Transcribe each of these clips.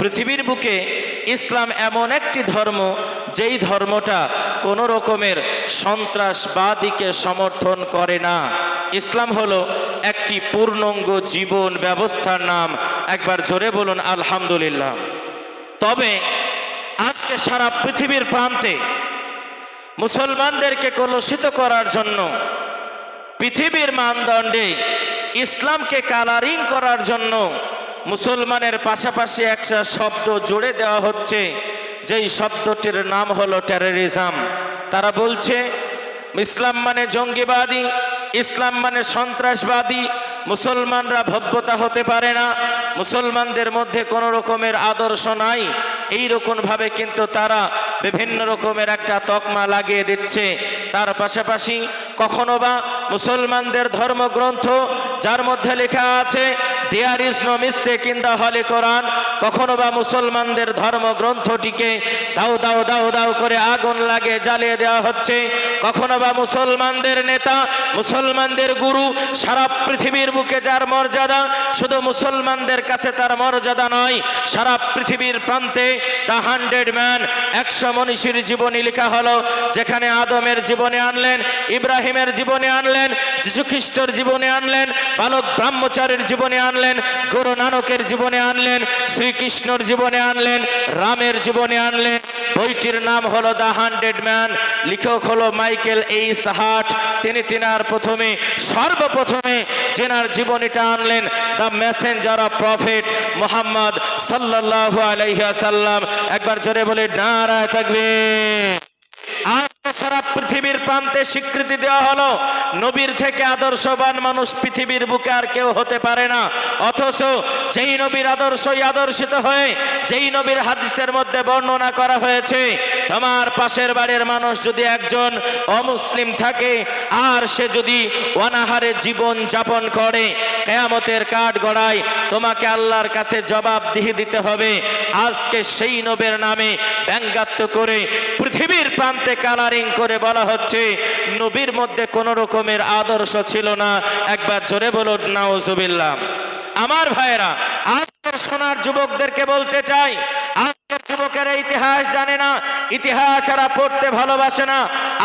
পৃথিবীর বুকে ইসলাম এমন একটি ধর্ম যেই ধর্মটা কোনো রকমের সন্ত্রাসবাদীকে সমর্থন করে না। ইসলাম হলো একটি পূর্ণাঙ্গ জীবন ব্যবস্থার নাম। একবার জোরে বলুন আলহামদুলিল্লাহ। তবে আজকে সারা পৃথিবীর প্রান্তে মুসলমানদেরকে কলুষিত করার জন্য, পৃথিবীর মানদণ্ডে ইসলামকে কালারিং করার জন্য মুসলমানের পাশাপাশি একটা শব্দ জুড়ে দেওয়া হচ্ছে, যেই শব্দটির নাম হলো টেররিজম। তারা বলছে ইসলাম মানে জঙ্গিবাদী, ইসলাম মানে সন্ত্রাসবাদী, মুসলমানরা ভব্যতা হতে পারে না, মুসলমানদের মধ্যে কোনো রকমের আদর্শ নাই। এই রকম ভাবে কিন্তু তারা বিভিন্ন রকমের একটা তকমা লাগিয়ে দিচ্ছে। তার পাশাপাশি কখনো বা মুসলমানদের ধর্মগ্রন্থ যার মধ্যে লেখা আছে there is no mistake in the holy Quran, কখনো বা মুসলমানদের ধর্মগ্রন্থটিকে দাও দাও দাও দাও করে আগুন লাগিয়ে জ্বালিয়ে দেওয়া হচ্ছে। কখনো বা মুসলমানদের নেতা, মুসলমানদের গুরু, সারা পৃথিবীর বুকে যার মর্যাদা, শুধু মুসলমানদের কাছে তার মর্যাদা নয়, সারা পৃথিবীর প্রান্তে দ্য 100 ম্যান, 100 মনীষীর জীবনী লেখা হলো, যেখানে আদমের জীবনে আনলেন, ইব্রাহিমের জীবনে আনলেন, যীশু খ্রিস্টের জীবনে আনলেন, বালক ব্রহ্মচারীর জীবনে আনলেন, গুরু নানকের জীবনে আনলেন, শ্রীকৃষ্ণর জীবনে আনলেন, রামের জীবনে আনলেন। বইটির নাম হলো দ্য 100 ম্যান। লেখক হলো মাইকেল এইচ হার্ট। তিনি তিনার সর্বপ্রথমে যেনার জীবনীটা আনলেন, the Messenger of prophet Muhammad সাল্লাল্লাহু আলাইহি ওয়াসাল্লাম। একবার জোরে বলে নারায়ে তাকবীর। আজকে সারা পৃথিবীর প্রান্তে স্বীকৃতি দেওয়া হলো নবীর থেকে আদর্শবান মানুষ পৃথিবীর বুকে আর কেউ হতে পারে না। অথচ যেই নবীর আদর্শই আদর্শিত হয়ে, যেই নবীর হাদিসের মধ্যে বর্ণনা করা হয়েছে, তোমার পাশের বাড়ির মানুষ যদি একজন অমুসলিম থাকে আর সে যদি অনাহারে জীবন যাপন করে, কিয়ামতের কাঠ গড়ায় তোমাকে আল্লাহর কাছে জবাবদিহি দিতে হবে। আজকে সেই নবীর নামে ব্যঙ্গাত্ব করে পৃথিবীর প্রান্তে কালারিং করে বলা হচ্ছে নবীর মধ্যে কোনো রকমের আদর্শ ছিল না। একবার জোরে বলুন নাউজুবিল্লাহ। আমার ভাইয়েরা, আজকের সোনার যুবকদেরকে বলতে চাই, আজকের যুবকেরা ইতিহাস জানে না, ইতিহাস এরা পড়তে ভালোবাসে না।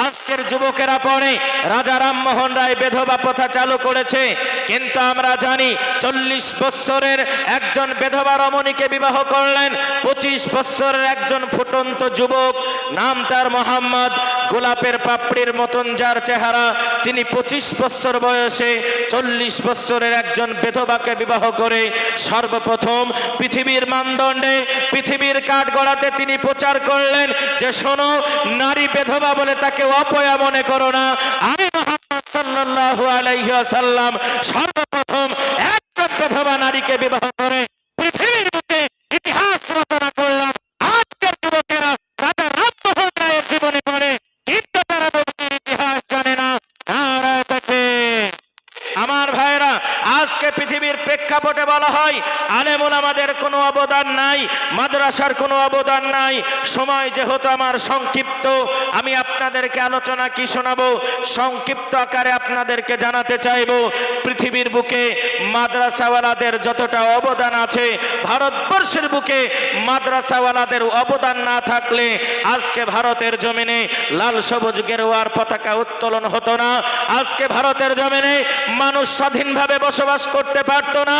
আজকের যুবকেরা পড়ে রাজা রামমোহন রায় বিধবা প্রথা চালু করেছে, কিন্তু আমরা জানি 40 বছরের একজন বিধবা রমণীকে বিবাহ করলেন 25 বছরের একজন ফুটন্ত যুবক, নাম তার মোহাম্মদ। গোলাপের পাপড়ির মতন যার চেহারা, তিনি 25 বছর বয়সে 40 বছরের একজন বিধবাকে বিবাহ করে সর্বপ্রথম পৃথিবীর মানদণ্ডে, পৃথিবীর কাঠগড়াতে তিনি প্রচার করলেন যে শোনো, নারী বিধবা বলে তাকে অপয়া মনে করো না। আমি মুহাম্মদ সাল্লাল্লাহু আলাইহি ওয়াসাল্লাম সর্বপ্রথম একজন বিধবা নারীকে বিবাহ করে পৃথিবীর বুকে ইতিহাস রচনা করলাম। আজকের যুবকেরা রাজা রামমোহন রায়ের জীবনী পড়ে, কিন্তু তারা নবীর ইতিহাস জানে না। নারায়ে তাকবীর। আমার ভাইরা, আজকে পৃথিবীর প্রেক্ষাপটে বলা হয় আলেম ওলামাদের কোনো অবদান নাই, মাদ্রাসার কোনো অবদান নাই। সময় যেহেতু আমার সংক্ষিপ্ত, আমি আপনাদেরকে আলোচনা কি শোনাবো সংক্ষিপ্ত আকারে আপনাদেরকে জানাতে চাইবো। পৃথিবীর বুকে মাদ্রাসাওয়ালাদের যতটা অবদান আছে, ভারতবর্ষের বুকে মাদ্রাসাওয়ালাদের অবদান না থাকলে আজকে ভারতের জমিনে লাল সবুজ গেরুয়ার পতাকা উত্তোলন হতো না। আজকে ভারতের জমিনে মানুষ স্বাধীনভাবে বসবাস করতে পারতো না।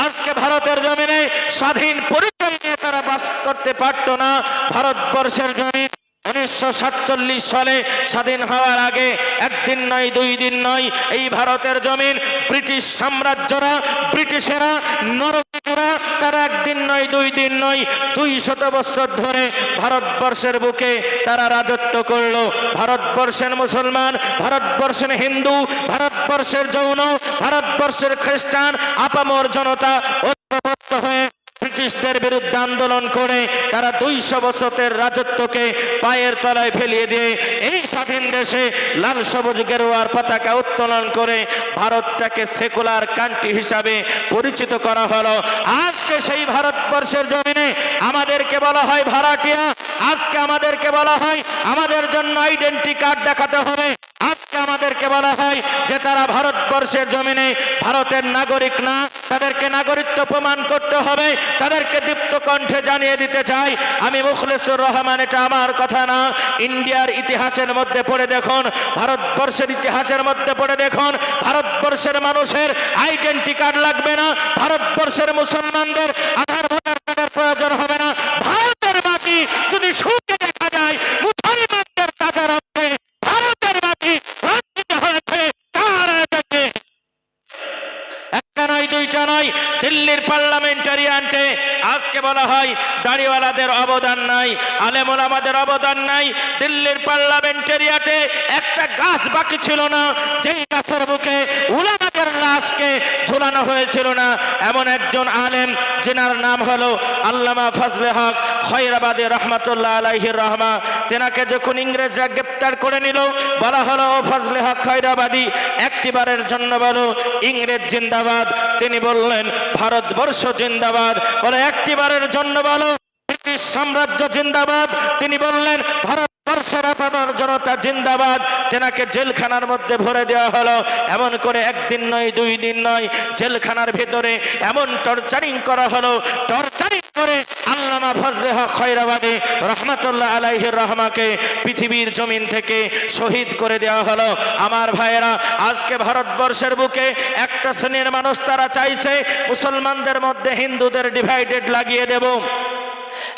আজকে ভারতের জমিনে স্বাধীন পরিচয় নিয়ে তারা বাস করতে পারতো না। ভারতবর্ষের জমিন 1947 সালে স্বাধীন হওয়ার আগে একদিন নয়, 2 দিন নয়, এই ভারতের জমিন ব্রিটিশ সাম্রাজ্যরা, ব্রিটিশেরা, নরকেরা, তারা একদিন নয়, 2 দিন নয়, 200 বছর ধরে ভারতবর্ষের বুকে তারা রাজত্ব করলো। ভারতবর্ষের মুসলমান, ভারতবর্ষের হিন্দু, ভারতবর্ষের জৈন, ভারতবর্ষের খ্রিস্টান, আপামর জনতা ঐক্যবদ্ধ হয়ে ব্রিটিশদের বিরুদ্ধে আন্দোলন করে তারা 200 বছরের রাজত্বকে পায়ের তলায় ফেলিয়ে দিয়ে এই স্বাধীন দেশে লাল সবুজ গেরুয়ার পতাকা উত্তোলন করে ভারতটাকে সেকুলার কান্ট্রি হিসাবে পরিচিত করা হলো। আজকে সেই ভারতবর্ষের জমিনে আমাদেরকে বলা হয় ভাড়াটিয়া, আজকে আমাদেরকে বলা হয় আমাদের জন্য আইডেন্টি কার্ড দেখাতে হবে। আজকে আমাদের তাদেরকে বলা হয় যে তারা ভারতবর্ষের জমিনে ভারতের নাগরিক না, তাদেরকে নাগরিকত্ব প্রমাণ করতে হবে। তাদেরকে দীপ্ত কণ্ঠে জানিয়ে দিতে চাই, আমি মুখলেসুর রহমান, এটা আমার কথা না। ইন্ডিয়ার ইতিহাসের মধ্যে পড়ে দেখুন, ভারতবর্ষের ইতিহাসের মধ্যে পড়ে দেখুন, ভারতবর্ষের মানুষের আইডেন্টি কার্ড লাগবে না, ভারতবর্ষের মুসলমানদের আধার ভোটার কার্ডের প্রয়োজন হবে না। ভারতের মাটি যদি সুখে দেখা যায়, মুসলমানদের কাজের অর্থে ভারতের মাটি রঞ্জিত হয়েছে, তার দেখে একটা নয় দুইটা নয়, দিল্লির পার্লামেন্টারিয়ানতে আজকে বলা হয় দাড়িওয়ালাদের অবদান নাই, আলেম ওলামাদের অবদান নাই। দিল্লির পার্লামেন্টারিয়াতে একটা গাছ বাকি ছিল না যেই গাছের বুকে উলামাদের লাশকে ঝুলানো হয়েছিল না। এমন একজন আলেম যেনার নাম হলো আল্লামা ফজলে হক খৈরাবাদী রহমাতুল্লাহ আলাইহির রহমা। তেনাকে যখন ইংরেজরা গ্রেপ্তার করে নিল, বলা হলো ও ফজলে হক খৈরাবাদী, একটিবারের জন্য বলো ইংরেজ জিন্দাবাদ। তিনি বললেন ভারতবর্ষ জিন্দাবাদ। বলে একটিবারের জন্য বলো ব্রিটিশ সাম্রাজ্য জিন্দাবাদ। তিনি বললেন ভারতবর্ষের আপনার জনতা জিন্দাবাদ। তেনাকে জেলখানার মধ্যে ভরে দেওয়া হলো। এমন করে একদিন নয়, দুই দিন নয়, জেলখানার ভিতরে এমন টর্চারিং করা হলো, টর্চারিং করে আল্লামা ফজলে হক খৈরাবাদী রহমাতুল্লাহ আলাইহির রহমাকে পৃথিবীর জমিন থেকে শহীদ করে দেওয়া হলো। আমার ভাইয়েরা, আজকে ভারতবর্ষের বুকে একটা শ্রেণীর মানুষ তারা চাইছে মুসলমানদের মধ্যে হিন্দুদের ডিভাইডেড লাগিয়ে দেব।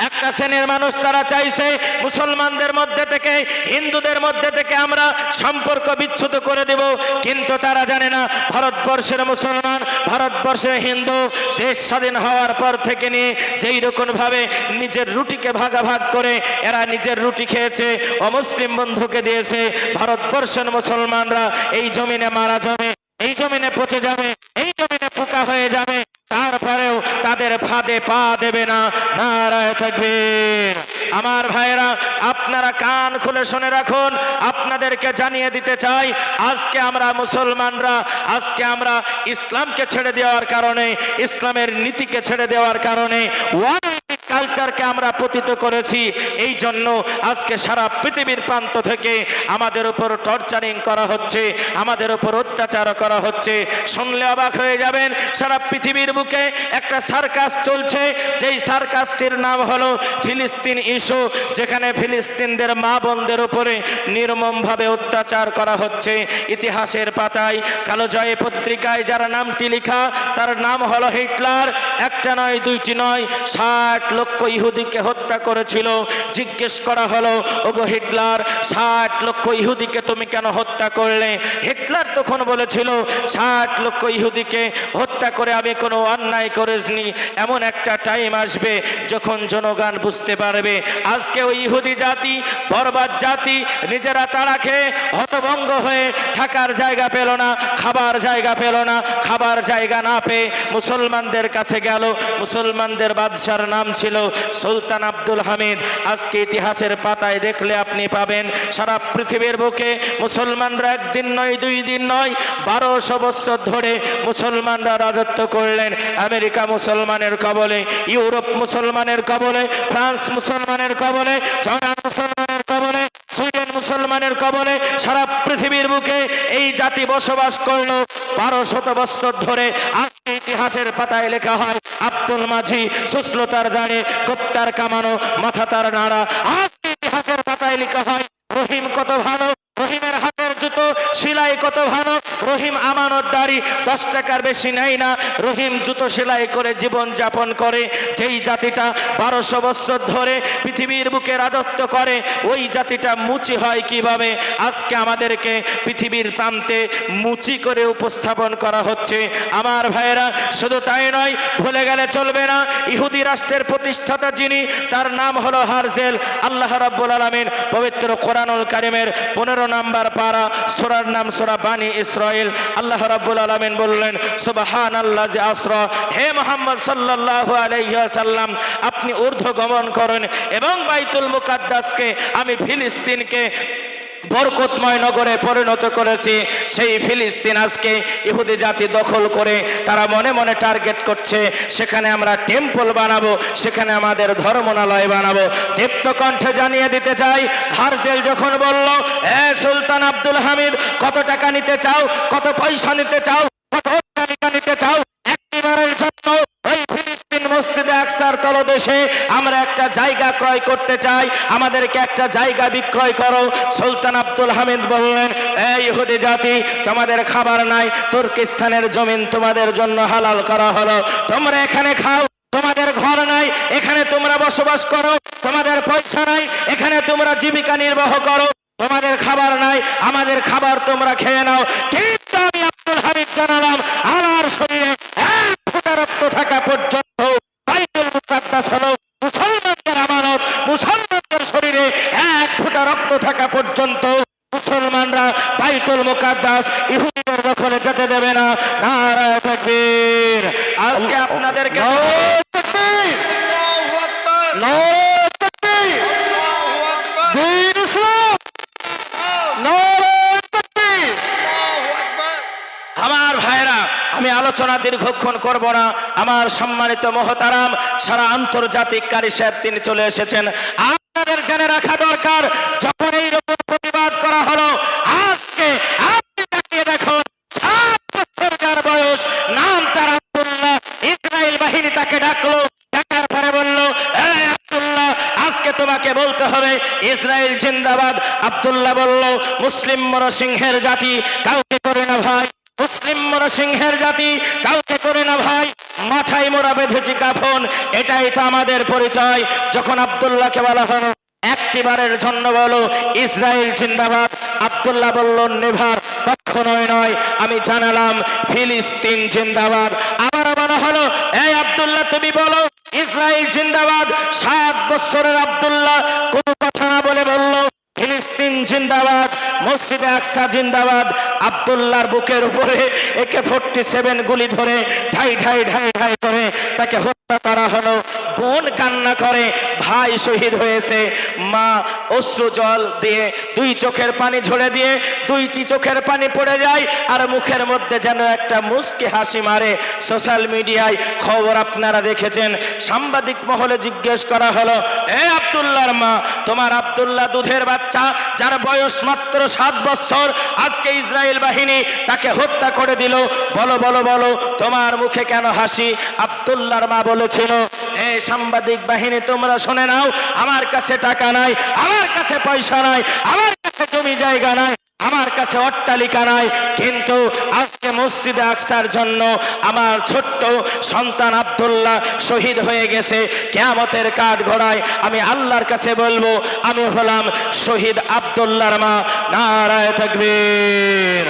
একটা শ্রেণীর মানুষ তারা চাইছে মুসলমানদের মধ্যে থেকে হিন্দুদের মধ্যে থেকে আমরা সম্পর্ক বিচ্যুত করে দেব। কিন্তু তারা জানে না ভারতবর্ষের মুসলমান, ভারতবর্ষের হিন্দু দেশ স্বাধীন হওয়ার পর থেকে নিয়ে যেই রকম ভাবে নিজের রুটিকে ভাগাভাগ করে এরা নিজের রুটি খেয়েছে, অমুসলিম বন্ধুকে দিয়েছে। ভারতবর্ষের মুসলমানরা এই জমিনে মারা যাবে, এই জমিনে পচে যাবে, এই জমিনে পোকা হয়ে যাবে, তারপরেও তাদের ফাঁদে পা দেবে না। নারায়ে তাকবীর। আমার ভাইরা, আপনারা কান খুলে শুনে রাখুন, আপনাদেরকে জানিয়ে দিতে চাই, আজকে আমরা মুসলমানরা, আজকে আমরা ইসলামকে ছেড়ে দেওয়ার কারণে, ইসলামের নীতিকে ছেড়ে দেওয়ার কারণে কালচারকে আমরা পতিত করেছি। এই জন্য আজকে সারা পৃথিবীর প্রান্ত থেকে আমাদের উপর টর্চারিং করা হচ্ছে, আমাদের উপর অত্যাচার করা হচ্ছে। শুনলে অবাক হয়ে যাবেন, সারা পৃথিবীর বুকে একটা সার্কাস চলছে, যেই সার্কাসটির নাম হলো ফিলিস্তিন ইস্যু, যেখানে ফিলিস্তিনদের মা বোনদের উপরে নির্মমভাবে অত্যাচার করা হচ্ছে। ইতিহাসের পাতায় কালোজয় পত্রিকায় যার নামটি লেখা, তার নাম হলো হিটলার। একটা নয়, দুইটি নয়, 60 লক্ষ ইহুদিকে হত্যা করেছিল। জিজ্ঞেস করা হলো, ওগো হিটলার, 60 লক্ষ ইহুদিকে তুমি কেন হত্যা করলে? হিটলার তখন বলেছিল, 60 লক্ষ ইহুদিকে হত্যা করে আমি কোনো অন্যায় করিনি। এমন একটা টাইম আসবে যখন জনগণ বুঝতে পারবে আজকে ওই ইহুদি জাতি বরবাদ জাতি নিজেরা তাড়া খেয়ে হতভঙ্গ হয়ে থাকার জায়গা পেল না, খাবার জায়গা পেল না। খাবার জায়গা না পেয়ে মুসলমানদের কাছে গেল। মুসলমানদের বাদশার নাম ছিল সুলতান আব্দুল হামিদ। আজকে ইতিহাসের পাতায় দেখলে আপনি পাবেন সারা পৃথিবীর বুকে মুসলমানরা একদিন নয়, দুই দিন নয়, 1200 বছর ধরে মুসলমানরা রাজত্ব করলেন। আমেরিকা মুসলমানের কবলে, ইউরোপ মুসলমানের কবলে, ফ্রান্স মুসলমানের কবলে, জর্ডান মুসলমানের কবলে, সুইডেন মুসলমানের কবলে, সারা পৃথিবীর বুকে এই জাতি বসবাস করলো 1200 বছর ধরে। আজকে ইতিহাসের পাতায় লেখা হয় আব্দুল মাঝি সুশ্লতার দাঁড়ে, কোপ্তার কামানো, মাথা তার নাড়া। আজকে ইতিহাসের পাতায় লেখা হয় রহিম কত ভালো, রহিমের হাতের জুতো সেলাই কত ভালো। রহিম আমানতদারি, 10 টাকার বেশি নেয় না। রহিম জুতো সেলাই করে জীবন যাপন করে। যেই জাতিটা 1200 বছর ধরে পৃথিবীর বুকে রাজত্ব করে, ওই জাতিটা মুচি হয় কিভাবে? আজকে আমাদেরকে পৃথিবীর প্রান্তে মুচি করে উপস্থাপন করা হচ্ছে। আমার ভাইয়েরা, শুধু তাই নয়, ভুলে গেলে চলবে না, ইহুদি রাষ্ট্রের প্রতিষ্ঠাতা যিনি, তার নাম হলো হারজেল। আল্লাহ রাব্বুল আলামিন পবিত্র কোরআনুল কারীমের 15 নম্বর পারা, সূরার নাম সূরা বানি ইসরাইল। আল্লাহ রাব্বুল আলামিন বললেন, সুবহানাল্লাযী আসরা, হে মুহাম্মদ সাল্লাল্লাহু আলাইহি ওয়াসাল্লাম, আপনি ঊর্ধ্ব গমন করেন এবং বাইতুল মুকাদ্দাসকে, আমি ফিলিস্তিনকে বরকতময় নগরে পরিণত করেছি, সেই ফিলিস্তিন আজকে ইহুদি জাতি দখল করে তারা মনে মনে টার্গেট করছে, সেখানে আমরা টেম্পল বানাবো, সেখানে আমাদের ধর্মনালয় বানাবো। দীপ্ত কণ্ঠে জানিয়ে দিতে চাই, হারজেল যখন বলল, সুলতান আব্দুল হামিদ কত টাকা নিতে চাও, কত পয়সা নিতে চাও, কত টাকা নিতে চাও, একবারের জন্য ওই ফিলিস্তিন মসজিদে আকসার তলদেশে আমরা একটা জায়গা ক্রয় করতে চাই, আমাদেরকে একটা জায়গা বিক্রয় করো। সুলতান আব্দুল হামিদ বললেন, এই ইহুদি জাতি, তোমাদের খাবার নাই, তুর্কিস্তানের জমিন তোমাদের জন্য হালাল করা হলো, তোমরা এখানে খাও, তোমাদের ঘর নাই, এখানে তোমরা বসবাস করো, তোমাদের পয়সা নাই, এখানে তোমরা জীবিকা নির্বাহ করো, তোমাদের খাবার নাই, আমাদের খাবার তোমরা খেয়ে নাও। কিন্তু আমি আব্দুল হামিদ জানালাম, আমার শরীরে এক ফোঁটা রক্ত থাকা পর্যন্ত বাইতুল মুকাদ্দাস হলো মুসলমানদের আমানত, মুসলমানদের শরীরে এক ফোঁটা রক্ত থাকা পর্যন্ত মুসলমানরা বাইতুল মুকাদ্দাস ইহুদিদের দখলে যেতে দেবে না। নারায়ে তাকবীর। আজকে আপনাদেরকে আমার ভাইরা, আমি আলোচনা দীর্ঘক্ষণ করব না। আমার সম্মানিত মহতারাম সারা আন্তর্জাতিক কারি সাহেব তিনি চলে এসেছেন। আপনাদের জেনে রাখা দরকার, যখন এই রকম প্রতিবাদ করা হলো, আজকে আপনি তাকিয়ে দেখুন, 7 বছর যার বয়স, নাম তার আব্দুল্লাহ, ইসরায়েল বাহিনী তাকে ডাকলো, ডাকার পরে বলল, এই আব্দুল্লাহ, আজকে তোমাকে বলতে হবে ইসরায়েল জিন্দাবাদ। আব্দুল্লাহ বলল, মুসলিম নরসিংহের জাতি কাউকে করে না ভাই, মুসলিম নরসিংহের জাতি কাউকে করে না ভাই, মাথায় মোড়া বেঁধেছি কাফন, এটাই তো আমাদের পরিচয়। যখন আব্দুল্লাহকে বলা হলো, একটিবারের জন্য বলো ইসরায়েল জিন্দাবাদ, আব্দুল্লাহ বলল, নেভার, কখনোই নয়, আমি জানালাম ফিলিস্তিন জিন্দাবাদ। আবার বলা হলো, এই আব্দুল্লাহ তুমি বলো ইসরায়েল জিন্দাবাদ। 7 বছরের আব্দুল্লাহ কোনো কথা না বলে বলল, ফিলিস্তিন জিন্দাবাদ, মসজিদে আকসা জিন্দাবাদ। আব্দুল্লাহর বুকের উপরে AK-47 গুলি ধরে ঢাই ঢাই ঢাই ঢাই করে তাকে হত্যা করা হলো। বোন কান্না করে, ভাই শহীদ হয়েছে। মা অশ্রু জল দিয়ে 2 চোখের পানি ঝরে দিয়ে 2টি চোখের পানি পড়ে যায়, আর মুখের মধ্যে যেন একটা মুস্কি হাসি মারে। সোশ্যাল মিডিয়ায় খবর আপনারা দেখেছেন। সাংবাদিক মহলে জিজ্ঞেস করা হলো, এ আব্দুল্লাহর মা, তোমার আব্দুল্লাহ দুধের বাচ্চা, যার বয়স মাত্র 7 বছর, আজকে ইসরায়েল বাহিনী তাকে হত্যা করে দিল, বলো বলো বলো, তোমার মুখে কেন হাসি? আব্দুল্লাহর মা বলেছিল, এই সাংবাদিক বাহিনী তোমরা শুনে নাও, আমার কাছে টাকা নাই, আমার কাছে পয়সা নাই, আমার কাছে জমি জায়গা নাই, আমার কাছে অট্টালিকা নাই, কিন্তু আজকে মসজিদে আকসার জন্য আমার ছোট্ট সন্তান আব্দুল্লাহ শহীদ হয়ে গেছে। কিয়ামতের কাঠ ঘোড়ায় আমি আল্লাহর কাছে বলবো, আমি হলাম শহীদ আব্দুল্লাহর মা। নারায়ে তাকবীর।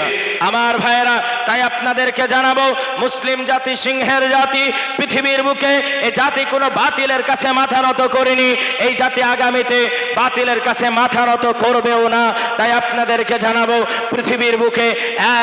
আমার ভাইয়েরা, তাই আপনাদেরকে জানাবো, মুসলিম জাতি সিংহের জাতি, পৃথিবীর বুকে এই জাতি কোনো বাতিলের কাছে মাথা নত করেনি, এই জাতি আগামীতে বাতিলের কাছে মাথা নত করবেও না। তাই আপনাদেরকে জানাবো, পৃথিবীর বুকে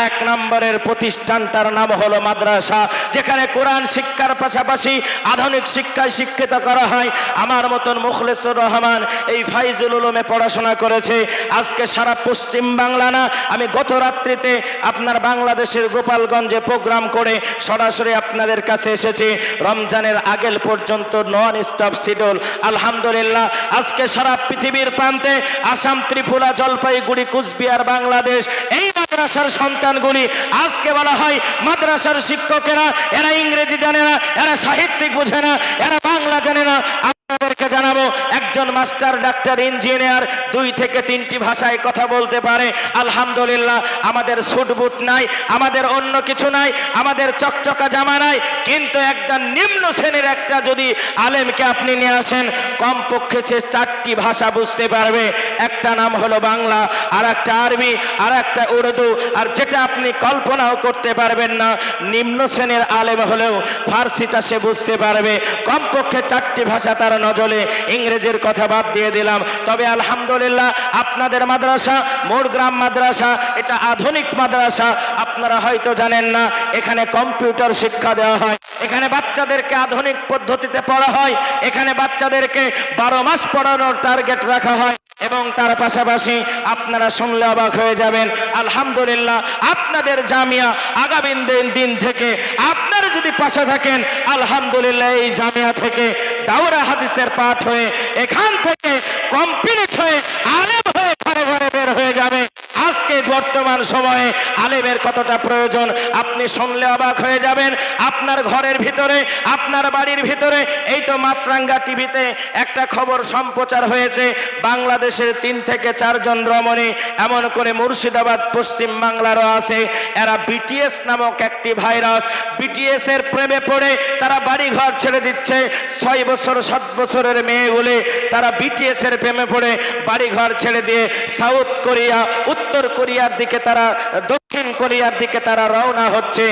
1 নম্বরের প্রতিষ্ঠানটার নাম হলো মাদ্রাসা, যেখানে কোরআন শিক্ষার পাশাপাশি আধুনিক শিক্ষায় শিক্ষিত করা হয়। আমার মতন মুখলেসুর রহমান এই ফাইজুল উলুমে পড়াশোনা করেছে। আজকে সারা পশ্চিম বাংলা না, আমি গত রাত্রিতে আপনার বাংলাদেশের গোপালগঞ্জে প্রোগ্রাম করে সরাসরি আপনাদের কাছে এসেছি। রমজানের আগের পর্যন্ত নন স্টপ শিডিউল। আলহামদুলিল্লাহ, আজকে সারা পৃথিবীর প্রান্তে, আসাম, ত্রিপুরা, জলপাইগুড়ি, কুচবিহার, বাংলাদেশ, এই মাদ্রাসার সন্তানগুলি, আজকে বলা হয় মাদ্রাসার শিক্ষকেরা, এরা ইংরেজি জানে না, এরা সাহিত্যিক বুঝে না, এরা বাংলা জানে না। আপনাদেরকে জানাবো, একজন মাস্টার, ডাক্তার, ইঞ্জিনিয়ার 2 থেকে 3টি ভাষায় কথা বলতে পারে। আলহামদুলিল্লাহ, আমাদের স্যুট বুট নাই, আমাদের অন্য কিছু নাই, আমাদের চকচকা জামা নাই, কিন্তু একটা নিম্ন শ্রেণীর একটা যদি আলেমকে আপনি নিয়ে আসেন, কমপক্ষে সে 4টি ভাষা বুঝতে পারবে। একটা নাম হলো বাংলা, আর একটা আরবি, আর একটা উর্দু, আর যেটা আপনি কল্পনাও করতে পারবেন না, নিম্ন শ্রেণীর আলেম হলেও ফার্সিটা সে বুঝতে পারবে। কমপক্ষে 4টি ভাষা তার নজলে। ইংরেজির কথা বাদ দিয়ে দিলাম। তবে আলহামদুলিল্লাহ, আপনাদের মাদ্রাসা মোড়গ্রাম মাদ্রাসা, এটা আধুনিক মাদ্রাসা। আপনারা হয়তো জানেন না, এখানে কম্পিউটার শিক্ষা দেওয়া হয়, এখানে বাচ্চাদেরকে আধুনিক পদ্ধতিতে পড়া হয়, এখানে বাচ্চাদেরকে 12 মাস পড়ানোর টার্গেট রাখা হয়, এবং তার পাশাপাশি আপনারা শুনলে অবাক হয়ে যাবেন, আলহামদুলিল্লাহ আপনাদের জামিয়া আগামী দিন থেকে আপনারা যদি পাশে থাকেন, আলহামদুলিল্লাহ এই জামিয়া থেকে দাওরা হাদিসের পাঠ হয়ে এখান থেকে কমপ্লিট হয়ে আলেম হয়ে ঘরে ঘরে বের হয়ে যাবে। আজকে বর্তমান সময়ে আলেমের কতটা প্রয়োজন আপনি শুনলে অবাক হয়ে যাবেন। আপনার ঘরের ভিতরে, আপনার বাড়ির ভিতরে এই তো মাছরাঙ্গা টিভিতে একটা খবর সম্প্রচার হয়েছে, বাংলাদেশের 3 থেকে 4 জন রমণী, এমন করে মুর্শিদাবাদ পশ্চিম বাংলারও আছে, এরা বিটিএস নামক একটি ভাইরাস, বিটিএস এর প্রেমে পড়ে তারা বাড়ি ঘর ছেড়ে দিচ্ছে। 6 বছর 7 বছরের মেয়েগুলি তারা বিটিএস এর প্রেমে পড়ে বাড়ি ঘর ছেড়ে দিয়ে সাউথ কোরিয়া, উত্তর কোরিয়ার দিকে, তারা দক্ষিণ কোরিয়ার দিকে তারা রওনা হচ্ছে।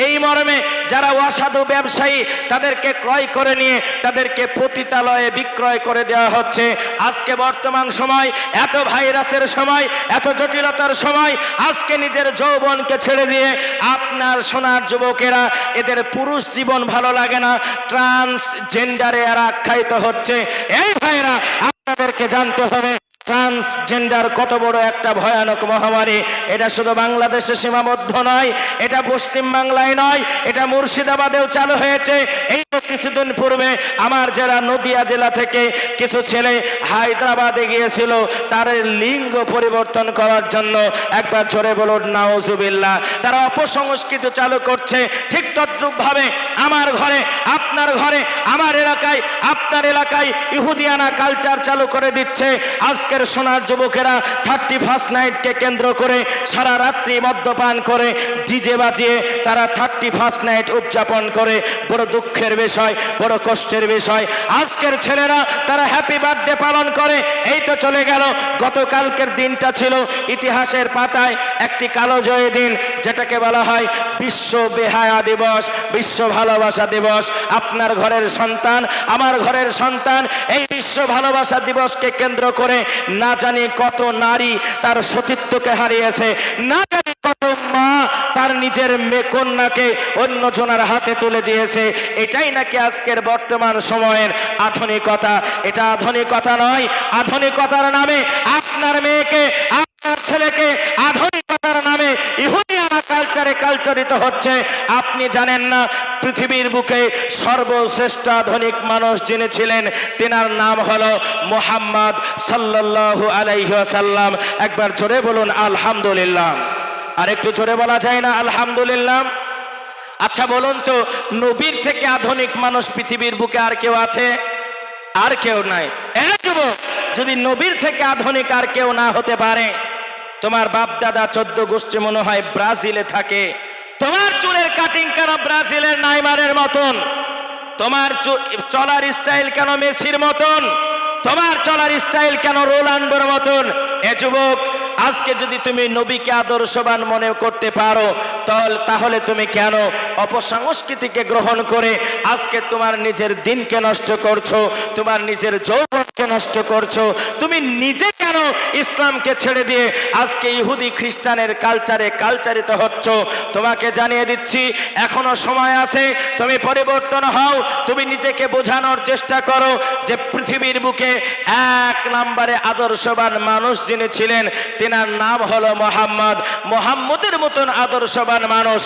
এই মর্মে যারা অসাধু ব্যবসায়ী তাদেরকে ক্রয় করে নিয়ে তাদেরকে পতিতালয়ে বিক্রয় করে দেওয়া হচ্ছে। আজকে বর্তমান সময়, এত ভাইরাসের সময়, এত জটিলতার সময়, আজকে নিজের যৌবনকে ছেড়ে দিয়ে আপনার সোনার যুবকেরা, এদের পুরুষ জীবন ভালো লাগে না, ট্রান্সজেন্ডারে এরা আখ্যায়িত হচ্ছে। এই ভাইরা আপনাদেরকে জানতে হবে ট্রান্সজেন্ডার কত বড় একটা ভয়ানক মহামারী। এটা শুধু বাংলাদেশে সীমাবদ্ধ নয়, এটা পশ্চিম বাংলায় নয়, এটা মুর্শিদাবাদেও চালু হয়েছে। এই তো কিছুদিন পূর্বে আমার জেলা নদিয়া জেলা থেকে কিছু ছেলে হায়দ্রাবাদে গিয়েছিল তার লিঙ্গ পরিবর্তন করার জন্য। একবার জোরে বলুন নাউজুবিল্লাহ। তারা অপসংস্কৃতি চালু করছে। ঠিক তদ্রূপ ভাবে আমার ঘরে, আপনার ঘরে, আমার এলাকায়, আপনার এলাকায় ইহুদিয়ানা কালচার চালু করে দিচ্ছে। আজকের সোনার যুবকেরা 31st নাইটকে কেন্দ্র করে সারা রাত্রি মদ্যপান করে ডিজে বাজিয়ে তারা 31st নাইট উদযাপন করে। বড় দুঃখের বিষয়, বড় কষ্টের বিষয়। আজকের ছেলেরা তারা হ্যাপি বার্থডে পালন করে। এই তো চলে গেল, গতকালকের দিনটা ছিল ইতিহাসের পাতায় একটি কালোজয়ী দিন, যেটাকে বলা হয় বিশ্ব বেহায়া দিবস, বিশ্ব ভালোবাসা দিবস। আপনার ঘরের সন্তান, আমার ঘরের সন্তান এই বিশ্ব ভালোবাসা দিবসকে কেন্দ্র করে না জানি কত নারী তার সতীত্বকে হারিয়েছে, না জানি কত মা তার নিজের কন্যাকে অন্য জনের হাতে তুলে দিয়েছে। এটাই নাকি আজকের বর্তমান সময়ের আধুনিকতা। এটা আধুনিকতা নয়। আধুনিকতার নামে আপনার মেয়েকে, আপনার ছেলেকে আধুনিকতার নামে ইহুদিয়ানা কালচারে কালচারিত হচ্ছে। আপনি জানেন না পৃথিবীর বুকে সর্বশ্রেষ্ঠ আধুনিক মানুষ যিনি ছিলেন, তেনার নাম হলো মুহাম্মদ সাল্লাল্লাহু আলাইহি ওয়াসাল্লাম। একবার জোরে বলুন আলহামদুলিল্লাহ। আর একটু জোরে বলা যায় না আলহামদুলিল্লাহ? আচ্ছা বলুন তো, নবীর থেকে আধুনিক মানুষ পৃথিবীর বুকে আর কেউ আছে? আর কেউ নাই। যদি নবীর থেকে আধুনিক আর কেউ না হতে পারে, তোমার বাপ দাদা 14 গোষ্ঠী মনে হয় ব্রাজিলে থাকে, তোমার চুলের কাটিং কেন ব্রাজিলের নাইমারের মতন? তোমার চলার স্টাইল কেন মেসির মতন? তোমার চলার স্টাইল কেন রোনাল্ডোর মতন? এ যুবক, আজকে যদি তুমি নবীকে আদর্শবান মনে করতে পারো, তাহলে তুমি কেন অপসংস্কৃতিকে গ্রহণ করে আজকে তোমার নিজের দিনকে নষ্ট করছো, তোমার নিজের যৌবনকে নষ্ট করছো? তুমি নিজে কেন ইসলামকে ছেড়ে দিয়ে আজকে ইহুদি খ্রিস্টানের কালচারে কালচারিত হচ্ছ? তোমাকে জানিয়ে দিচ্ছি, এখনো সময় আছে, তুমি পরিবর্তন হও। তুমি নিজেকে বোঝানোর চেষ্টা করো যে পৃথিবীর বুকে 1 নম্বরে আদর্শবান মানুষ যিনি ছিলেন, তেনার নাম হলো মোহাম্মদ। মোহাম্মদের মতন আদর্শবান মানুষ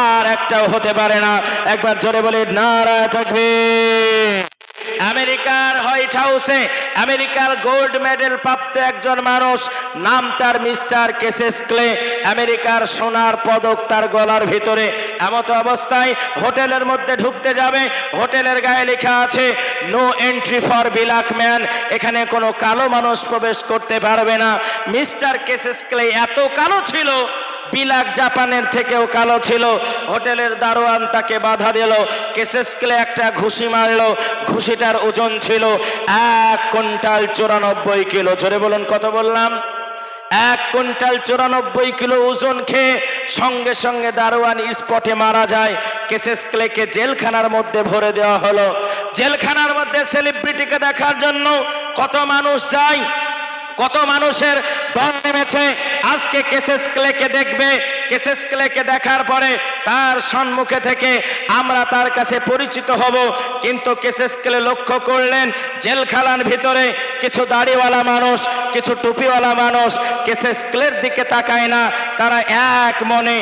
আর একটাও হতে পারে না। একবার জোরে বলি নারা তাকবীর। আমেরিকার হোয়াইট হাউসে আমেরিকার গোল্ড মেডেল প্রাপ্ত একজন মানুষ, নাম তার মিস্টার কেসেস ক্লে। আমেরিকার সোনার পদক তার গলার ভিতরে। এমত অবস্থায় হোটেলের মধ্যে ঢুকতে যাবে, হোটেলের গায়ে লেখা আছে no entry for black man, এখানে কোনো কালো মানুষ প্রবেশ করতে পারবে না। মিস্টার কেসেস ক্লে এত কালো ছিল, বিলাক জাপানের থেকেও কালো ছিল। হোটেলের দারোয়ান তাকে বাধা দিল। কেসেস ক্লে একটা ঘুষি মারলো, ঘুষিটার ওজন ছিল 1 কুইন্টাল 94 কিলো। জোরে বলুন কত বললাম? 1 কুইন্টাল 94 কিলো ওজন খেয়ে সঙ্গে সঙ্গে দারোয়ান স্পটে মারা যায়। কেসেস ক্লেকে জেলখানার মধ্যে ভরে দেওয়া হলো। জেলখানার মধ্যে সেলিব্রিটিকে দেখার জন্য কত মানুষ যায়, কত মানুষের দল নেমেছে আজকে কেসেস ক্লেকে দেখবে। কেসেসকেলেকে দেখার পরে তার সম্মুখে থেকে আমরা তার কাছে পরিচিত হব। কিন্তু কেসেসকেলে লক্ষ্য করলেন জেলখানার ভিতরে কিছু দাড়িওয়ালা মানুষ, কিছু টুপিওয়ালা মানুষ কেসেসকেলের দিকে তাকায় না। তারা এক মনে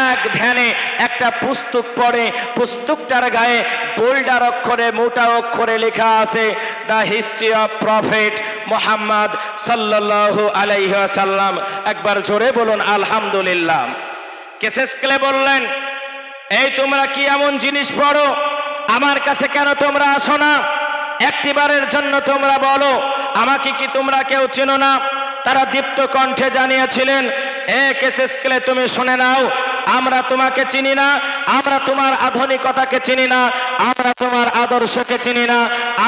এক ধ্যানে একটা পুস্তক পড়ে। পুস্তকটার গায়ে বোল্ডার অক্ষরে, মোটা অক্ষরে লেখা আছে the history of prophet Muhammad সাল্লাল্লাহু আলাইহি ওয়াসাল্লাম। একবার জোরে বলুন আলহামদুলিল্লাহ। কেসেসকেলে বললেন, এই তোমরা কি এমন জিনিস পড়ো? আমার কাছে কেন তোমরা আসো না? একটিবারের জন্য তোমরা বলো, আমাকে কি তোমরা কেউ চেনো না? তারা দীপ্ত কণ্ঠে জানিয়েছিলেন, এ কেসেসকেলে তুমি শুনে নাও, আমরা তোমাকে চিনি না, আমরা তোমার আধুনিকতাকে চিনি না, আমরা তোমার আদর্শকে চিনি না।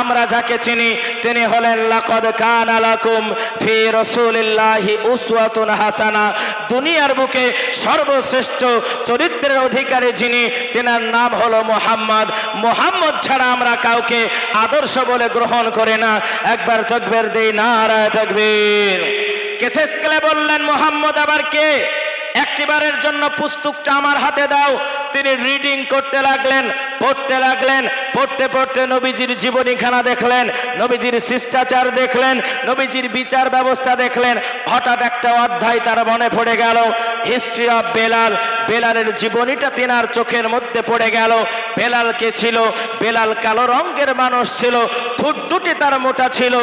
আমরা যাকে চিনি তিনি হলেন লাকাদ কানা লাকুম ফি রাসূলিল্লাহি উসওয়াতুন হাসানা। দুনিয়ার বুকে সর্বশ্রেষ্ঠ চরিত্রের অধিকারী যিনি, তেনার নাম হলো মুহাম্মদ। মুহাম্মদ ছাড়া আমরা কাউকে আদর্শ বলে গ্রহণ করি না। একবার তাকবীর দেই, নারায়ে তাকবীর। কেসেসকেলে বললেন, মুহাম্মদ আবার কে? একটিবারের জন্য পুস্তকটা আমার হাতে দাও। তিনি রিডিং করতে লাগলেন, পড়তে লাগলেন। পড়তে পড়তে নবীজির জীবনীখানা দেখলেন, নবীজির শিষ্টাচার দেখলেন, নবীজির বিচার ব্যবস্থা দেখলেন। হঠাৎ একটা অধ্যায় তার মনে পড়ে গেল, হিস্ট্রি অফ বেলাল। বেলালের জীবনীটা তেনার চোখের মধ্যে পড়ে গেল। বেলাল কে ছিল? বেলাল কালো রঙের মানুষ ছিল, ঠোঁট দুটি তার মোটা ছিল।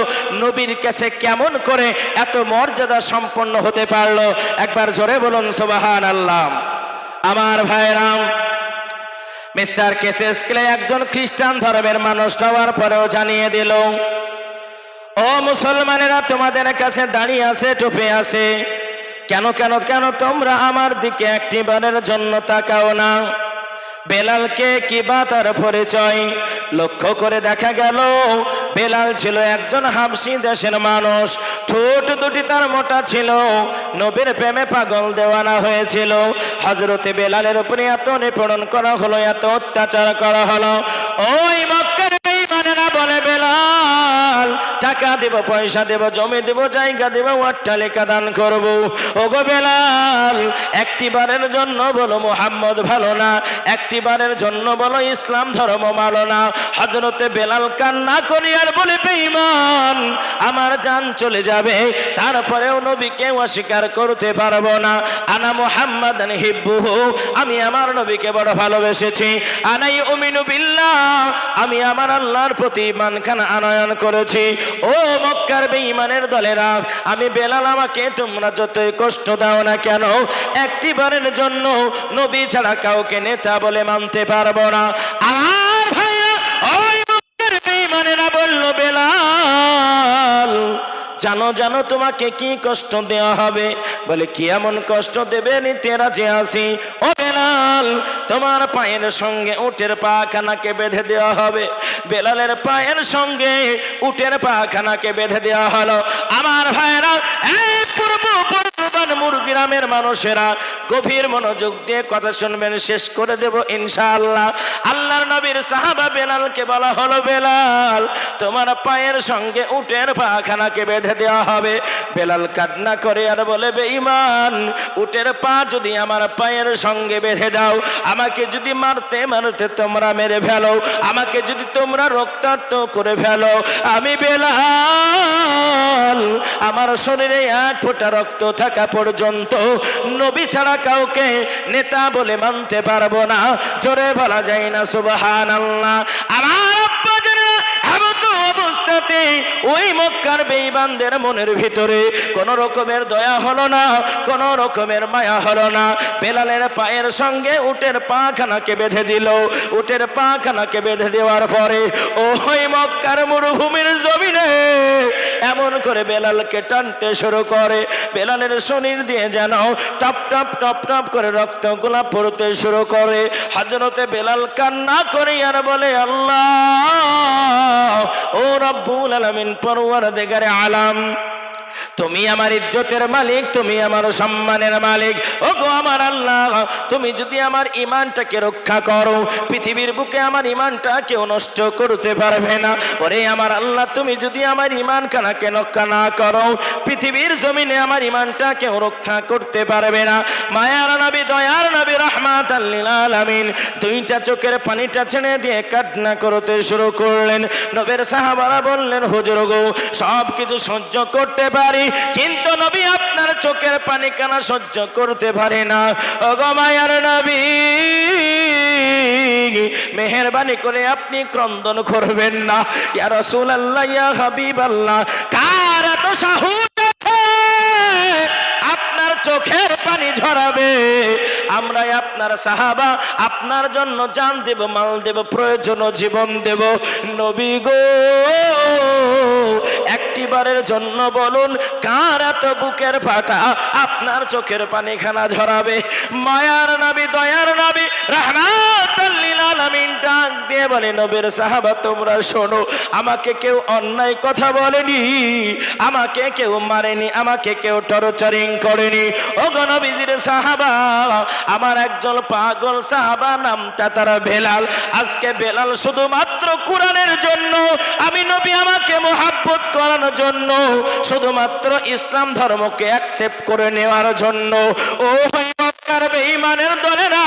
নবীর কাছে কেমন করে এত মর্যাদা সম্পন্ন হতে পারলো? একবার জোরে বলুন সুবহানাল্লাহ। আমার ভাইরাম, মিস্টার কেসেসকেলে একজন খ্রিস্টান ধর্মের মানুষ হওয়ার পরেও জানিয়ে দিল, ও মুসলমানেরা, তোমাদের কাছে দাঁড়িয়ে আছে, টুপি আছে, কেন কেন কেন তোমরা আমার দিকে একটিবারের জন্য তাকাও না? বেলালকে কি বা তার পরিচয়? লক্ষ্য করে দেখা গেল বেলাল ছিল একজন হাবশী দেশের মানুষ। ঠোঁট দুটি তার মোটা ছিল, নবীর প্রেমে পাগল দেওয়ানা হয়েছিল। হযরতে বেলালের উপরে এত নিপীড়ন করা হলো, এত অত্যাচার করা হলো। ওই মক্কার বেঈমানেরা বলে, বেলাল টাকা দেব, পয়সা দেব, জমি দেব, জায়গা দেব, অট্টালিকা দান করব। ওগো বেলাল, একটিবারের জন্য বলো মুহাম্মদ ভালো না, একটিবারের জন্য বলো ইসলাম ধর্ম ভালো না। হযরতে বেলাল কান্না করি আর বলে, বেঈমান, আমার জান চলে যাবে, তারপরেও নবীকে অস্বীকার করতে পারবো না। আনা মুহাম্মাদান হিব্বুহু, আমি আমার নবীকে বড় ভালোবেসেছি। আনাই উমিনু বিল্লাহ, আমি আমার আল্লাহর প্রতি ঈমানখানা আনয়ন করেছি। ও মক্কার বেঈমানের দলেরা, আমি বেলাল, আমাকে তোমরা যতই কষ্ট দাও না কেন, একটিবারের জন্য নবী ছাড়া কাউকে নেতা বলে মানতে পারবো না। আমার ভাইয়া, ওই মক্কার বেঈমানেরা বলল, বেলাল জানো জানো তোমাকে কি কষ্ট দেওয়া হবে? বলে, কি এমন কষ্ট দেবে? নিতে রাজি আছি। ও বেলাল, তোমার পায়ের সঙ্গে উটের পাখানাকে বেঁধে দেওয়া হবে। বেলালের পায়ের সঙ্গে উটের পাখানাকে বেঁধে দেওয়া হলো। আমার ভাইরা, এই পূর্ব গ্রামের মানুষেরা গভীর মনোযোগ দিয়ে কথা শুনবেন, শেষ করে দেব ইনশাআল্লাহ। আল্লাহর নবীর সাহাবা বেলালকে বলা হলো, বেলাল তোমার পায়ের সঙ্গে উটের পাখানাকে বেঁধে দেওয়া হবে। বেলাল কান্না করে আর বলে, বেঈমান, উটের পা যদি আমার পায়ের সঙ্গে বেঁধে দাও, আমাকে যদি মারতে মারতে তোমরা মেরে ফেলো, আমাকে যদি তোমরা রক্তাক্ত করে ফেলো, আমি বেলাল আমার শরীরে এক ফোঁটা রক্ত থাকা পর্যন্ত নবী ছাড়া কাউকে নেতা বলে মানতে পারবো না। জোরে বলা যায় না সুবহানাল্লাহ। আমার আব্বা জানেনা, এমত অবস্থাতে ওই মক্কার বেঈমানদের মনের ভিতরে কোন রকমের দয়া হলো না, কোন রকমের মায়া হলো না। বেলালের পায়ের সঙ্গে উটের পাখানাকে বেঁধে দিল। উটের পাখানাকে বেঁধে দেওয়ার পরে ওই মক্কার মরুভূমির জমিনে এমন করে বেলালকে টানতে শুরু করে, বেলালের শরীর দিয়ে যেন টপ টপ টপ টপ করে রক্তগুলা পড়তে শুরু করে। হযরতে বেলাল কান্না করে আর বলে, আল্লাহ, ও রব্বুল আলামিন, পরওয়ারদিগারে আলাম, তুমি আমার ইজ্জতের মালিক, তুমি আমার সম্মানের মালিক। ওগো আমার আল্লাহ, তুমি যদি আমার ঈমানটাকে রক্ষা করো, পৃথিবীর বুকে আমার ঈমানটা কেউ নষ্ট করতে পারবে না। ওরে আমার আল্লাহ, তুমি যদি আমার ঈমানখানাকে রক্ষা না করো, পৃথিবীর জমিনে আমার ঈমানটা কেউ রক্ষা করতে পারবে না। মায়ার নবী, দয়ার নবী, রাহমাতাল লিল আলামিন দুইটা চোখের পানিটা ছেড়ে দিয়ে কান্না করতে শুরু করলেন। নবীর সাহাবারা বললেন, হুজুর গো, সব কিছু সহ্য করতে পারি, কিন্তু নবী আপনার চোখের পানি কেন সহ্য করতে পারে না? ওগো মায়ার নবী, মেহেরবানি করে আপনি ক্রন্দন করবেন না। ইয়া রাসূলুল্লাহ, ইয়া হাবিবাল্লাহ, কার এত সাহস আপনার চোখের পানি ঝরাবে? আমরা আপনার সাহাবা, আপনার জন্য জান দেব, মাল দেব, প্রয়োজন জীবন দেব। নবী গো, একটিবারের জন্য বলুন, কার এত বুকের ফাটা আপনার চোখের পানি খানা ঝরাবে? মায়ার নবী, দয়ার নবী, রাহমাতাল লিল আলামিন ডাক দিয়ে বলে, নবীর সাহাবা তোমরা শোনো, আমাকে কেউ অন্যায় কথা বলেনি, আমাকে কেউ মারেনি, আমাকে কেউ টর্চারিং করেনি। ওগো নবীজির সাহাবা, আমার একজন পাগল সাহাবা, নামটা তারা বেলাল। আজকে বেলাল শুধুমাত্র কোরআনের জন্য, আমি নবী আমাকে মোহাব্বত করানোর জন্য, শুধুমাত্র ইসলাম ধর্মকে অ্যাকসেপ্ট করে নেওয়ার জন্য, ও মক্কার বেঈমানের দলেরা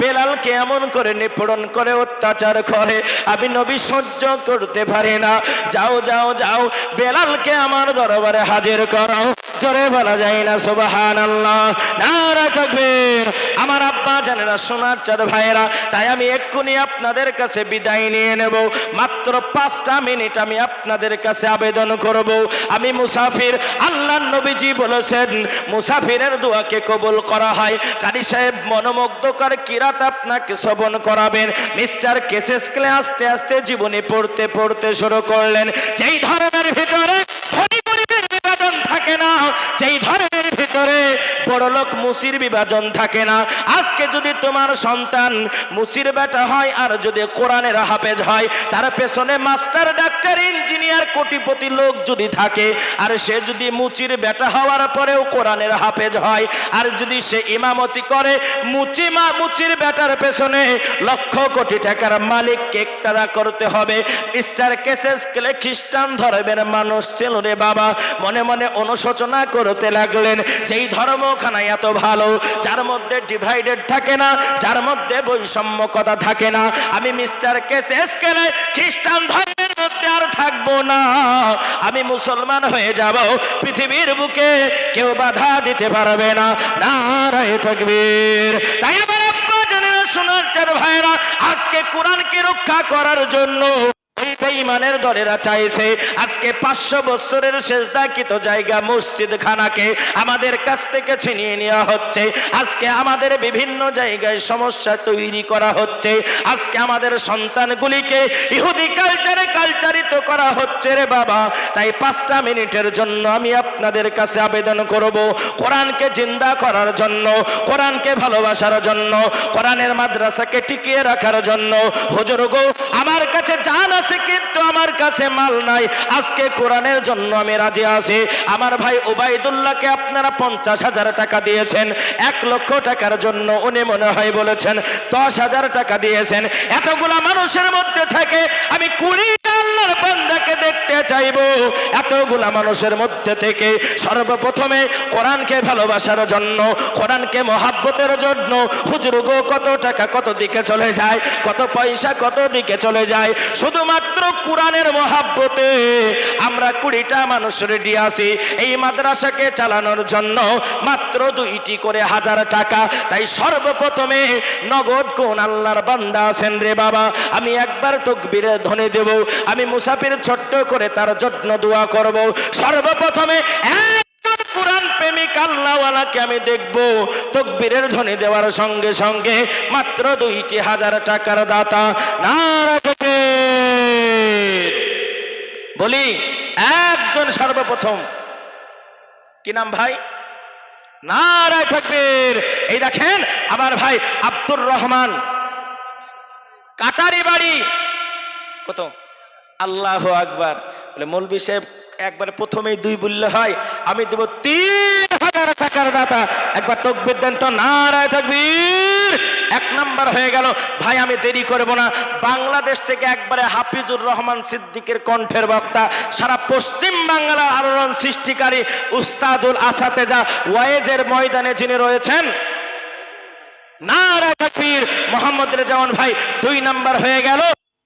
বেলালকে এমন করে নিপীড়ন করে, অত্যাচার করে, আমি নবী সহ্য করতে পারি না। যাও যাও যাও, বেলালকে আমার দরবারে হাজির করো। জোরে বলা যায় না সুবহানাল্লাহ? নারা তাকবীর। আমার আব্বা জানেরা, সোনার চাঁদ ভাইয়েরা, তাই আমি এক্ষুনি আপনাদের কাছে বিদায় নিয়ে নেব। মাত্র 5টা মিনিট আমি আপনাদের কাছে আবেদন করব। আমি মুসাফির, আল্লাহর নবীজি বলেছেন মুসাফিরের দোয়াকে কবুল করা হয়। কারি সাহেব মনোমুগ্ধকর কিরাত আপনাকে শ্রবণ করাবেন। মিস্টার কেসেস ক্লে আস্তে আস্তে জীবনী পড়তে পড়তে শুরু করলেন। যেই ধরনের ভিতরে ধনী গরিবের বিভাজন থাকে না, যেই ধরনের ভিতরে বড়লোক মুসির বিভাজন থাকে না, আজকে যদি তোমার সন্তান মুসির বেটা হয় আর যদি কোরআনের হাফেজ হয়, তার পেছনে মাস্টার, ডাক্তার, ইঞ্জিনিয়ার, কোটিপতি লোক যদি থাকে, আর সে যদি মুচির বেটা হওয়ার পরেও কোরআনের হাফেজ হয়, আর যদি সে ইমামতি করে, মুচির বেটার পেছনে লক্ষ কোটি টাকার মালিক কেকটাদা করতে হবে। মিস্টার কেসেস ক্লে খ্রিস্টান ধর্মের মানুষ ছিল রে বাবা। মনে মনে অনুশোচনা করতে লাগলেন, যেই ধর্মখানা এত ভালো, যার মধ্যে ডিভাইডেড থাকে না, যার মধ্যে বৈষম্য কথা থাকে না, আমি মিস্টার কেসেস ক্লে খ্রিস্টান ধর্মের মধ্যে আর থাকবো না, আমি মুসলমান হয়ে যাব। পৃথিবীর বুকে কেউ বাধা দিতে পারবে না। নারায়ে তাকবীর। তাই আমার আব্বা জানেরা, সোনার চাঁদ ভাইরা, আজকে কোরআনকে রক্ষা করার জন্য ওই বেঈমানের দলেরা চাইছে আজকে 500 বছরের সেজদাকৃত জায়গা মসজিদ খানাকে আমাদের কাছ থেকে ছিনিয়ে নেওয়া হচ্ছে। আজকে আমাদের বিভিন্ন জায়গায় সমস্যা তৈরি করা হচ্ছে। আজকে আমাদের সন্তানগুলিকে ইহুদি কালচারে কালচারিত করা হচ্ছে রে বাবা। তাই 5টা মিনিটের জন্য আমি আপনাদের কাছে আবেদন করব, কোরআনকে জিন্দা করার জন্য, কোরআনকে ভালোবাসার জন্য, কোরআনের মাদ্রাসাকে টিকিয়ে রাখার জন্য। হুজুর গো, আমার কাছে জান আছে কিন্তু আমার কাছে মাল নাই, আজকে কোরআনের জন্য আমি রাজি আছি। আমার ভাই ওবাইদুল্লাহকে আপনারা 50,000 টাকা দিয়েছেন, 1 লক্ষ টাকার জন্য উনি মনে হয় বলেছেন 10,000 টাকা দিয়েছেন। এতগুলা মানুষের মধ্যে থেকে আমি 20টা আল্লাহর বান্দাকে দেখতে চাইবো। এতগুলা মানুষের মধ্যে থেকে সর্বপ্রথমে কোরআনকে ভালোবাসার জন্য, কোরআনকে মহাব্বতের জন্য হুজুর গো কত টাকা কত দিকে চলে যায়, কত পয়সা কত দিকে চলে যায়, শুধুমাত্র কোরআনের মহাব্বতে আমরা 20টা মানুষ রেডি আছি এই মাদ্রাসাকে চালানোর জন্য। মাত্র 2টি করে 1000 টাকা। তাই সর্বপ্রথমে নগদ কোন আল্লাহর বান্দা আছেন রে বাবা, আমি একবার তাকবীরের ধ্বনি দেব। আমি মুসাফির ছোট্ট করে তার জন্য দোয়া করব। সর্বপ্রথমে কোরআন প্রেমিক আল্লাহওয়ালাকে আমি দেখব, তাকবীরের ধ্বনি দেওয়ার সঙ্গে সঙ্গে মাত্র 2টি 1000 টাকার দাতা। নারা তাকবীর। বলি একজন সর্বপ্রথম, কি নাম ভাই? নারা তাকবীর। এই দেখেন আমার ভাই আব্দুর রহমান, কাটারি বাড়ি। কত? আল্লাহু আকবার। বলে মৌলভী সাহেব একবারে প্রথমেই 2 বললে হয়, আমি দেব 3000 টাকার দাতা। একবার তাকবীর দেন তো, নারায়ে তাকবীর। 1 নাম্বার হয়ে গেল ভাই। আমি দেরি করব না, বাংলাদেশ থেকে একবারে হাফিজুর রহমান সিদ্দিকের কণ্ঠের বক্তা, সারা পশ্চিম বাংলার আলোড়ন সৃষ্টিকারী উস্তাদুল আসাতেজা ওয়াইজের ময়দানে যিনি রয়েছেন, নারায়ে তাকবীর, মোহাম্মদ রেজাওয়ান ভাই। 2 নাম্বার হয়ে গেল।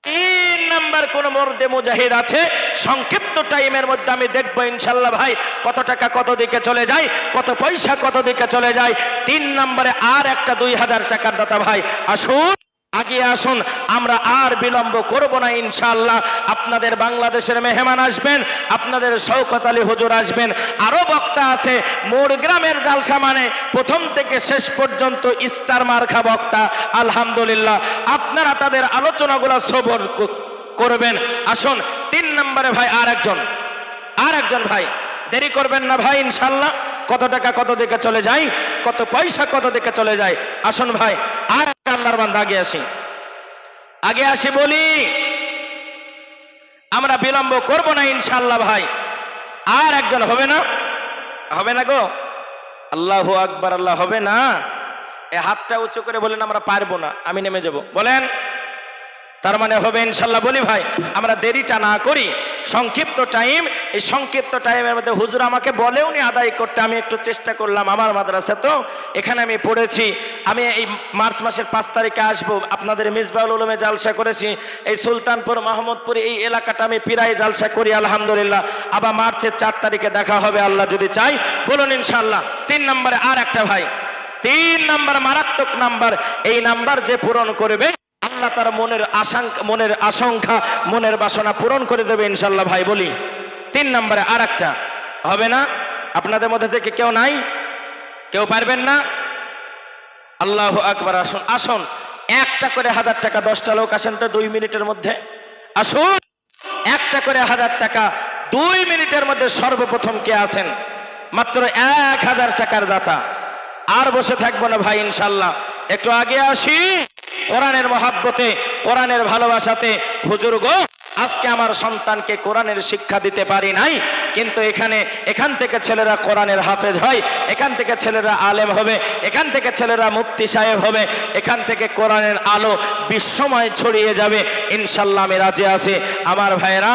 3 নাম্বার কোন মর্দে মুজাহিদ আছে? সংক্ষিপ্ত টাইমের মধ্যে আমি দেখবো ইনশাল্লাহ ভাই কত টাকা কত দিকে চলে যায়, কত পয়সা কত দিকে চলে যায়। 3 নম্বরে আর একটা 2000 টাকার দাতা ভাই, আসুন আগে আসুন, আমরা আর বিলম্ব করব না ইনশাআল্লাহ। আপনাদের বাংলাদেশের মেহমান আসবেন, আপনাদের শওকত আলী হুজুর আসবেন, আরো বক্তা আছে। মোড় গ্রামের জালসা মানে প্রথম থেকে শেষ পর্যন্ত স্টার মার্কা বক্তা, আলহামদুলিল্লাহ। আপনারা তাদের আলোচনাগুলো শ্রবণ করবেন। আসুন 3 নম্বরে ভাই আর একজন ভাই, দেরি করবেন না ভাই ইনশাআল্লাহ। কত টাকা কত দিকে চলে যায়, কত পয়সা কত দিকে চলে যায়। আসুন ভাই আর একটা আল্লাহর বান্দা আগে আসি বলি, আমরা বিলম্ব করব না ইনশাআল্লাহ ভাই। আর একজন হবে না গো? আল্লাহু আকবার। আল্লাহ হবে না? এই হাতটা উঁচু করে বলেন আমরা পারবো না, আমি নেমে যাব, বলেন। তার মানে হবে ইনশাল্লাহ। বলি ভাই আমরা দেরিটা না করি, সংক্ষিপ্ত টাইম, এই সংক্ষিপ্ত টাইমের মধ্যে হুজুর আমাকে বলেও নি আদায় করতে, আমি একটু চেষ্টা করলাম। আমার মাদ্রাসা তো এখানে আমি পড়েছি, আমি এই মার্চ মাসের 5 তারিখে আসবো। আপনাদের মিসবাহুল উলুমে জালসা করেছি, এই সুলতানপুর মাহমুদপুর এই এলাকাটা আমি প্রায় জালসা করি আলহামদুলিল্লাহ। আবার মার্চের 4 তারিখে দেখা হবে আল্লাহ যদি চাই, বলুন ইনশাল্লাহ। 3 নম্বরে আর একটা ভাই, 3 নম্বর মারাত্মক নাম্বার। এই নাম্বার যে পূরণ করবে আল্লাহ তার মনের আশঙ্কা মনের বাসনা পূরণ করে দেবে ইনশাল্লাহ ভাই। বলি 3 নম্বরে আর একটা হবে না? আপনাদের মধ্যে থেকে কেউ নাই? কেউ পারবেন না? আল্লাহু আকবার। আসুন একটা করে 1000 টাকা, 10টা লোক আসেন তো 2 মিনিটের মধ্যে। আসুন একটা করে 1000 টাকা 2 মিনিটের মধ্যে। সর্বপ্রথম কে আছেন? মাত্র 1000 টাকার দাতা। আর বসে থাকবো না ভাই ইনশাল্লাহ, একটু আগে আসি। কোরআনের মহাব্বতে, কোরআনের ভালোবাসাতে, হুজুর গো আজকে আমার সন্তানকে কোরআনের শিক্ষা দিতে পারি নাই, কিন্তু এখান থেকে ছেলেরা কোরআনের হাফেজ হয়, এখান থেকে ছেলেরা আলেম হবে, এখান থেকে ছেলেরা মুফতি সাহেব হবে, এখান থেকে কোরআনের আলো বিশ্বময় ছড়িয়ে যাবে ইনশাল্লাহ। আমি রাজি আছি আমার ভাইয়েরা,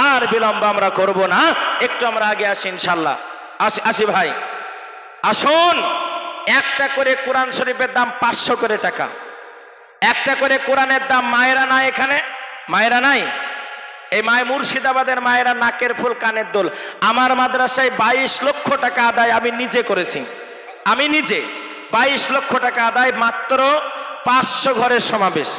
আর বিলম্ব আমরা করব না, একটু আমরা আগে আসি ইনশাল্লাহ। আসি ভাই, আসুন। একটা করে কোরআন শরীফের দাম 500 করে টাকা। একটা করে কোরআনের দাম। মায়েরা নাই এখানে? মায়েরা নাই? এই মায় মুর্শিদাবাদের মায়েরা নাকের ফুল কানের দোল। আমার মাদ্রাসায় 22 লক্ষ টাকা আদায় আমি নিজে করেছি, আমি নিজে 22 লক্ষ টাকা আদায়, মাত্র 500 ঘরের সমাবেশ,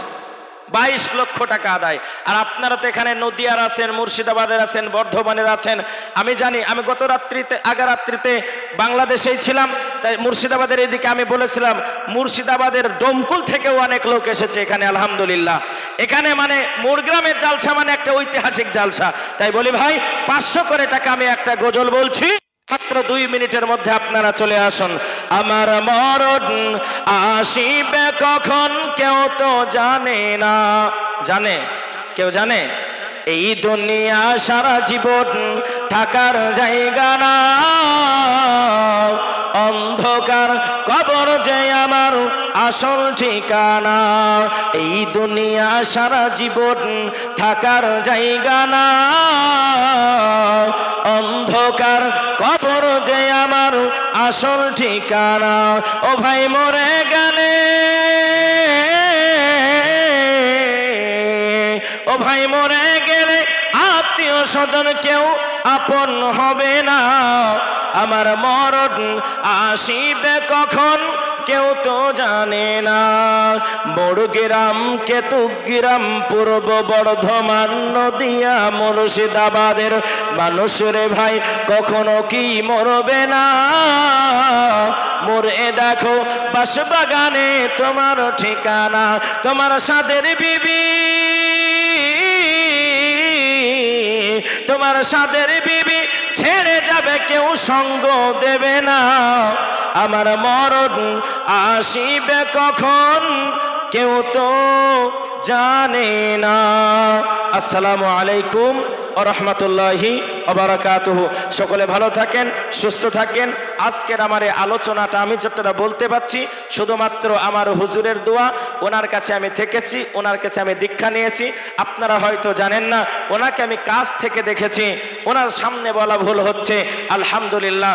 22 লক্ষ টাকা আদায়। আর আপনারা তো এখানে নদিয়ার আছেন, মুর্শিদাবাদের আছেন, বর্ধমানের আছেন। আমি জানি, আমি গত রাত্রিতে আগা রাত্রিতে বাংলাদেশেই ছিলাম, তাই মুর্শিদাবাদের এইদিকে আমি বলেছিলাম, মুর্শিদাবাদের ডোমকুল থেকেও অনেক লোক এসেছে এখানে আলহামদুলিল্লাহ। এখানে মানে মোরগ্রামের জালসা মানে একটা ঐতিহাসিক জালসা। তাই বলি ভাই 500 করে টাকা আমি একটা গজল বলছি, মাত্র 2 মিনিটের মধ্যে আপনারা চলে আসুন। আমার মরণ আসিবে কখন কেউ তো জানে না। জানে? কেউ জানে? এই দুনিয়া সারা জীবন থাকার জায়গা না, অন্ধকার কবর যে আমার আসল ঠিকানা। এই দুনিয়া সারা জীবন থাকার জায়গা না, অন্ধকার কবর যে আমার আসল ঠিকানা। ও ভাই মরে গেলে, ও ভাই মরে গেলে আত্মীয় স্বজন কেউ আপন হবে না। আমার মরণ আসিবে কখন কেউ তো জানে না। বড়গ্রাম, কেতুগ্রাম, পূর্ব বর্ধমান, নদিয়া, মুর্শিদাবাদের মানুষ রে ভাই কখনো কি মরবে না। মরে দেখো বাঁশবাগানে তোমার ঠিকানা। তোমার সাদের বিবি, তোমার সাদের বিবি ছেড়ে যাবে, কেউ সঙ্গ দেবে না। আমার মরণ আসিবে কখন কেউ তো জানে না। আসসালামু আলাইকুম। ওয়া রাহমাতুল্লাহি ওয়া বারাকাতুহু। সকলে ভালো থাকেন, সুস্থ থাকেন। আজকের আমার এই আলোচনাটা আমি যতটা বলতে পারছি শুধুমাত্র আমার হুজুরের দোয়া, ওনার কাছে আমি থেকেছি, ওনার কাছে আমি দীক্ষা নিয়েছি। আপনারা হয়তো জানেন না, ওনাকে আমি কাছ থেকে দেখেছি, ওনার সামনে বলা ভুল হচ্ছে। আলহামদুলিল্লাহ।